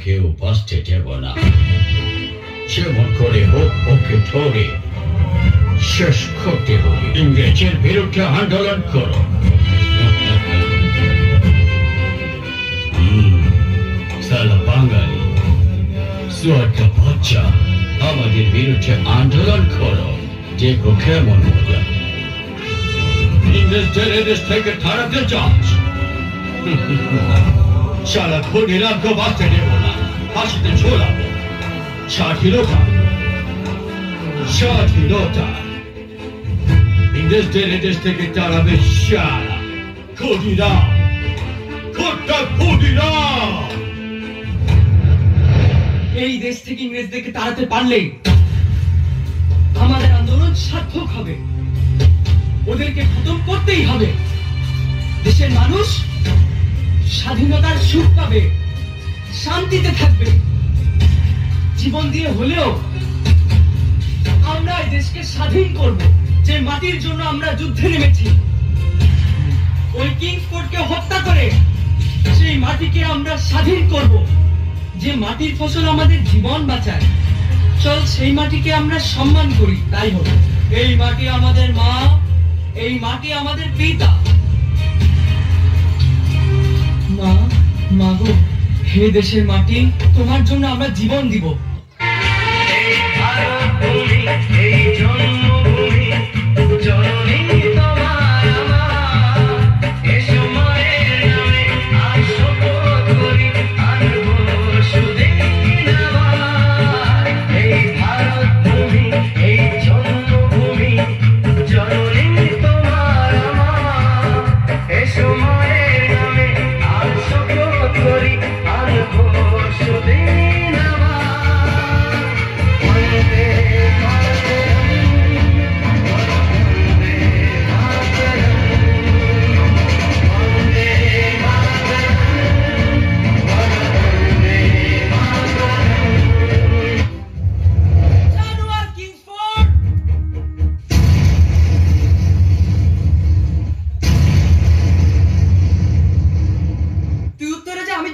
কেউ বাঁচতে দেব না। যেমন করে হোক ওকে ধরে শেষ করতে হবে। ইংরেজের বিরুদ্ধে আন্দোলন করো। সালা বাঙালি সোয়াটা বাচ্চা, আমাদের বিরুদ্ধে আন্দোলন করো, দেখো কেমন মজা। ইংরেজদের এদেশ থেকে তাড়াতে চাস? শালা ক্ষুদিরামকে বাঁচতে দেব না, ফাঁসিতে ঝোলাবো। স্বাধীনতা, স্বাধীনতা ইংরেজদের এদেশ থেকে তাড়াবে শালা ক্ষুদিরাম, ক্ষুদিরাম। এই দেশ থেকে ইংরেজদেরকে তাড়াতে পারলে আমাদের আন্দোলন সার্থক হবে। ওদেরকে খতম করতেই হবে। দেশের মানুষ স্বাধীনতার সুখ পাবে, শান্তিতে থাকবে। জীবন দিয়ে হলেও আমরা এই দেশকে স্বাধীন করব। যে মাটির জন্য আমরা যুদ্ধে নেমেছি, ওই কিংসফোর্ডকে হত্যা করে সেই মাটিকে আমরা স্বাধীন করব। যে মাটির ফসল আমাদের জীবন বাঁচায়, চল সেই মাটিকে আমরা সম্মান করি। তাই হোক, এই মাটি আমাদের মা, এই মাটি আমাদের পিতা। মা, মাগো, হে দেশের মাটি, তোমার জন্য আমরা জীবন দিব। এই ভারত ভূমি, এই জন্মভূমি, জননী তোমার আমার। এসো মায়ের নামে আজ শপথ করি, আনবো সুদিন আবার। এই ভারত ভূমি, এই জন্মভূমি, জননী তোমার আমার। এসো মায়ের নামে আজ শপথ করি, আনবো সুদিন আবার। বন্দে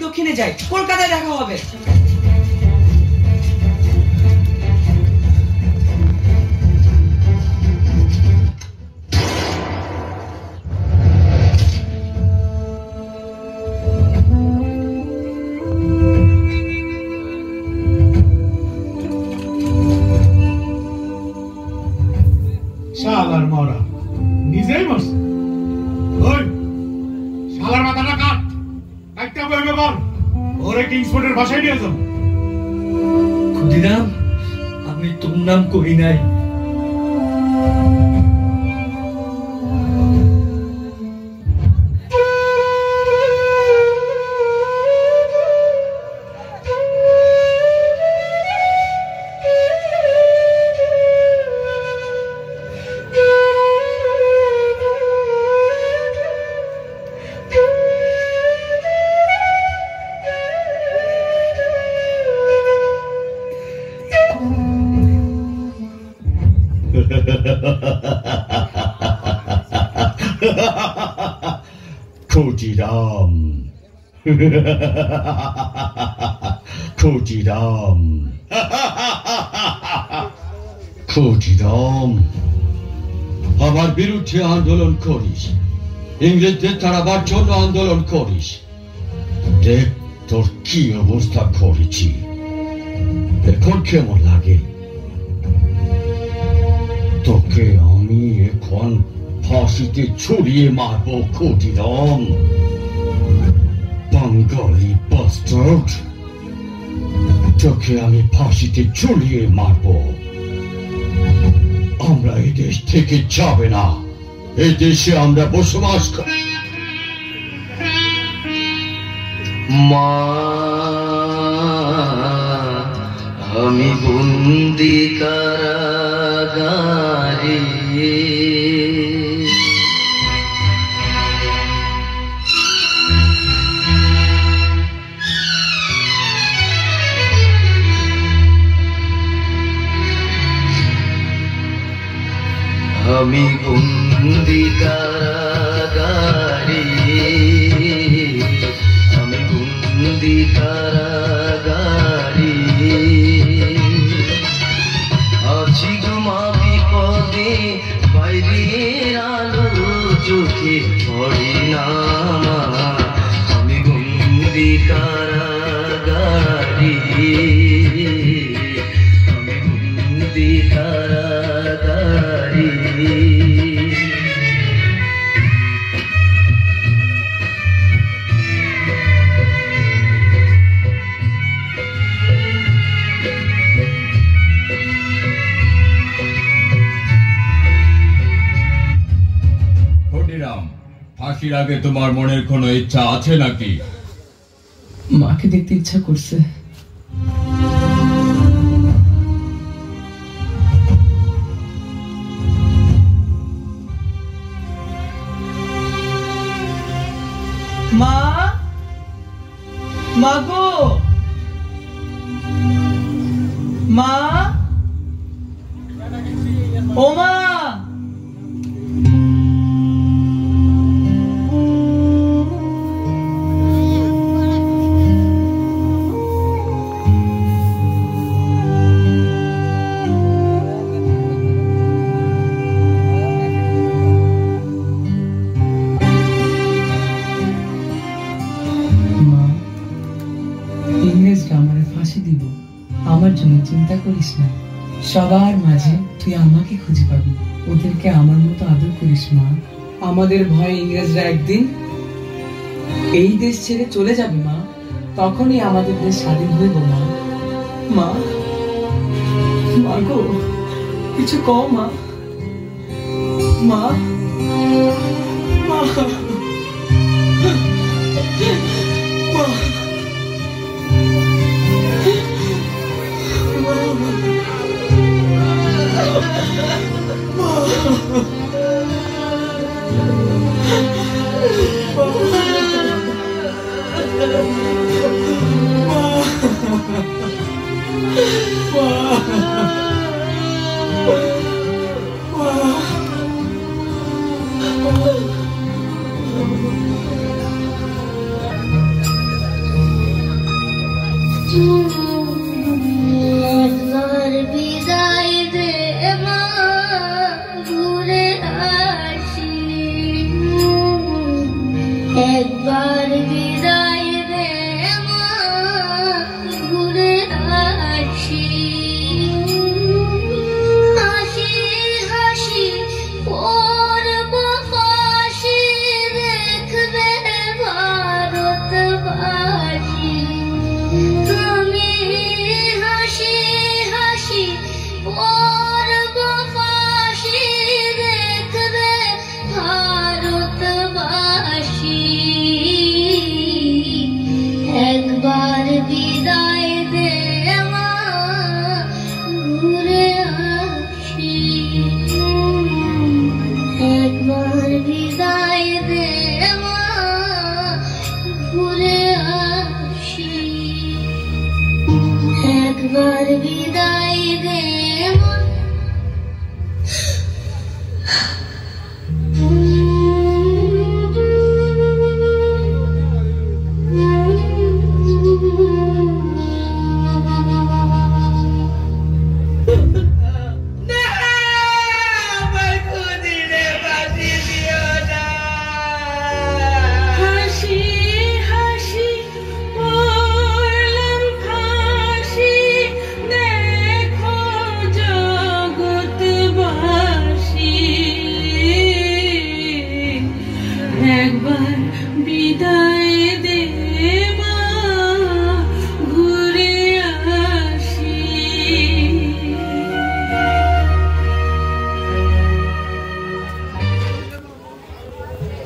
দক্ষিণে যাই, কলকাতায় দেখা হবে। শালার মরা নিজেই মরছে। ওই শালার মাথাটা কাট, একটা বইবে বল, ওরে কিংসফোর্ডের ভাষায় নিয়ে যাও। ক্ষুদিরাম, আমি তোর নাম করি নাই। ক্ষুদিরাম, ক্ষুদিরাম, ক্ষুদিরাম, আমার বিরুদ্ধে আন্দোলন করিস, ইংরেজদের তাড়াবার জন্য আন্দোলন করিস। দেখ তোর কি অবস্থা করেছি, এখন কেমন লাগে? তোকে আমি এখন ফাঁসিতে ছড়িয়ে মারব ক্ষুদিরাম, বাঙালি বাস্টার্ড। তোকে আমি ফাঁসিতে ঝুলিয়ে মারব। আমরা এই দেশ থেকে যাবে না, এই দেশে আমরা বসবাস করি। মা, আমি বন্দি কারাগারে। আমি বন্দি কারাগারে, আমি বন্দি কারাগারে। কারাগারি আমি বন্দি কারাগারি ফাঁসির আগে তোমার মনের কোনো ইচ্ছা আছে নাকি? মাকে দেখতে ইচ্ছা করছে। মা, মা গো, মা, ও মা। আমার জন্য চিন্তা করিস না, সবার মাঝে তুই আমাকে খুঁজে পাবি। ওদেরকে আমার মতো আদর করিস মা। আমাদের ভয়ে ইংরেজরা একদিন এই দেশ ছেড়ে চলে যাবে মা, তখনই আমাদের দেশ স্বাধীন হইব মা। মা, মা গো, কিছু কও মা। মা, মা, মা। একবার বিদায় দে মা, ঘুরে আসি। হাসি হাসি পড়ব ফাঁসি, দেখবে ভারতবাসী। আমি হাসি হাসি পড়ব ফাঁসি, দেখবে ভারতবাসী। একবার বিদায় দে মা, ঘুরে আসি। একবার বিদায় দে মা, ঘুরে আসি। একবার বিদায় দে।